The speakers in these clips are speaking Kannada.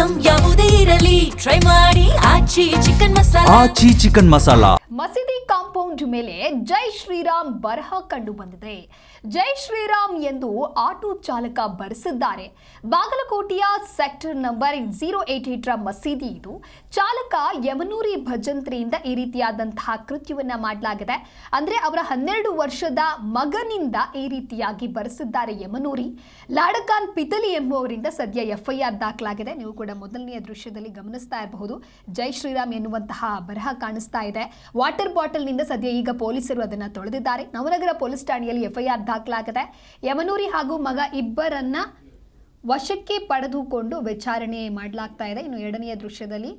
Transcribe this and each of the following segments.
ಐಟಂ ಯಾವುದೇ ಇರಲಿ ಟ್ರೈ ಮಾಡಿ ಆಚಿ ಚಿಕನ್ ಮಸಾಲಾ. ಆಚಿ ಚಿಕನ್ ಮಸಾಲಾ. ಮಸೀದಿ ಕಾಂಪೌಂಡ್ ಮೇಲೆ ಜೈ ಶ್ರೀರಾಮ್ ಬರಹ ಕಂಡು ಬಂದಿದೆ. ಜೈ ಶ್ರೀರಾಮ್ ಎಂದು ಆಟೋ ಚಾಲಕ ಬರೆಸಿದ್ದಾರೆ. ಬಾಗಲಕೋಟೆಯ ಸೆಕ್ಟರ್ ನಂಬರ್ 088 ರ ಮಸೀದಿ ಇದು. ಚಾಲಕ ಯಮನೂರಿ ಭಜಂತ್ರಿಯಿಂದ ಈ ರೀತಿಯಾದಂತಹ ಕೃತ್ಯವನ್ನ ಮಾಡಲಾಗಿದೆ. ಅಂದ್ರೆ ಅವರ 12 ವರ್ಷದ ಮಗನಿಂದ ಈ ರೀತಿಯಾಗಿ ಬರೆಸಿದ್ದಾರೆ ಯಮನೂರಿ. ಲಾಡಕಾನ್ ಪಿತಲಿ ಎಂಬುವರಿಂದ ಸದ್ಯ FIR ದಾಖಲಾಗಿದೆ. ನೀವು ಕೂಡ ಮೊದಲನೆಯ ದೃಶ್ಯದಲ್ಲಿ ಗಮನಿಸ್ತಾ ಇರಬಹುದು. ಜೈ ಶ್ರೀರಾಮ್ ಎನ್ನುವಂತಹ ಬರಹ ಕಾಣಿಸ್ತಾ ಇದೆ. ವಾಟರ್ ಬಾಟಲ್ ನಿಂದ ಸದ್ಯ ಈಗ ಪೊಲೀಸರು ಅದನ್ನು ತೊಳೆದಿದ್ದಾರೆ. ನವನಗರ ಪೊಲೀಸ್ ಠಾಣೆಯಲ್ಲಿ FIR ದಾಖಲಾಗಿದೆ. ಯಮನೂರಿ ಹಾಗೂ ಮಗ ಇಬ್ಬರನ್ನ ವಶಕ್ಕೆ ಪಡೆದುಕೊಂಡು ವಿಚಾರಣೆ ಮಾಡಲಾಗ್ತಾ ಇದೆ. ಇನ್ನು ಎರಡನೆಯ ದೃಶ್ಯದಲ್ಲಿ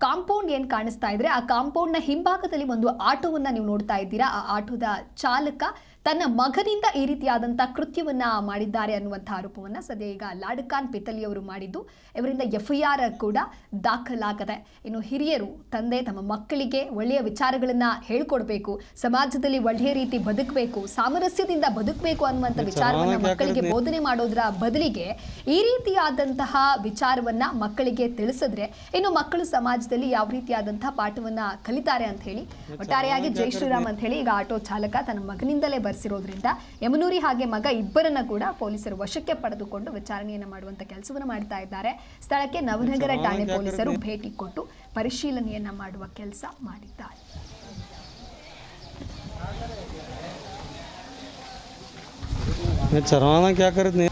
ಕಾಂಪೌಂಡ್ ಏನು ಕಾಣಿಸ್ತಾ ಇದ್ರೆ ಆ ಕಾಂಪೌಂಡ್ನ ಹಿಂಭಾಗದಲ್ಲಿ ಒಂದು ಆಟೋವನ್ನು ನೀವು ನೋಡ್ತಾ ಇದ್ದೀರಾ. ಆ ಆಟೋದ ಚಾಲಕ ತನ್ನ ಮಗನಿಂದ ಈ ರೀತಿಯಾದಂಥ ಕೃತ್ಯವನ್ನ ಮಾಡಿದ್ದಾರೆ ಅನ್ನುವಂಥ ಆರೋಪವನ್ನ ಸದ್ಯ ಈಗ ಲಾಡಕಾನ್ ಪಿತಲಿ ಅವರು ಮಾಡಿದ್ದು. ಇವರಿಂದ FIR ಕೂಡ ದಾಖಲಾಗಿದೆ. ಇನ್ನು ಹಿರಿಯರು ತಂದೆ ತಮ್ಮ ಮಕ್ಕಳಿಗೆ ಒಳ್ಳೆಯ ವಿಚಾರಗಳನ್ನ ಹೇಳ್ಕೊಡ್ಬೇಕು, ಸಮಾಜದಲ್ಲಿ ಒಳ್ಳೆಯ ರೀತಿ ಬದುಕಬೇಕು, ಸಾಮರಸ್ಯದಿಂದ ಬದುಕಬೇಕು ಅನ್ನುವಂಥ ವಿಚಾರವನ್ನ ಮಕ್ಕಳಿಗೆ ಬೋಧನೆ ಮಾಡೋದ್ರ ಬದಲಿಗೆ ಈ ರೀತಿಯಾದಂತಹ ವಿಚಾರವನ್ನ ಮಕ್ಕಳಿಗೆ ತಿಳಿಸಿದ್ರೆ ಇನ್ನು ಮಕ್ಕಳು ಸಮಾಜದಲ್ಲಿ ಯಾವ ರೀತಿಯಾದಂತಹ ಪಾಠವನ್ನ ಕಲಿತಾರೆ ಅಂತ ಹೇಳಿ ಒಟ್ಟಾರೆಯಾಗಿ ಜೈ ಶ್ರೀರಾಮ್ ಅಂತ ಹೇಳಿ ಈಗ ಆಟೋ ಚಾಲಕ ತನ್ನ ಮಗನಿಂದಲೇ ಬರೆಸಿರೋದ್ರಿಂದ ಯಮನೂರಿ ಹಾಗೆ ಮಗ ಇಬ್ಬರನ್ನ ಕೂಡ ಪೊಲೀಸರು ವಶಕ್ಕೆ ಪಡೆದುಕೊಂಡು ವಿಚಾರಣೆಯನ್ನು ಮಾಡುವಂತ ಕೆಲಸವನ್ನು ಮಾಡ್ತಾ ಇದ್ದಾರೆ. ಸ್ಥಳಕ್ಕೆ ನವನಗರ ಠಾಣೆ ಪೊಲೀಸರು ಭೇಟಿ ಕೊಟ್ಟು ಪರಿಶೀಲನೆಯನ್ನ ಮಾಡುವ ಕೆಲಸ ಮಾಡಿದ್ದಾರೆ. चरवाना क्या करत नहीं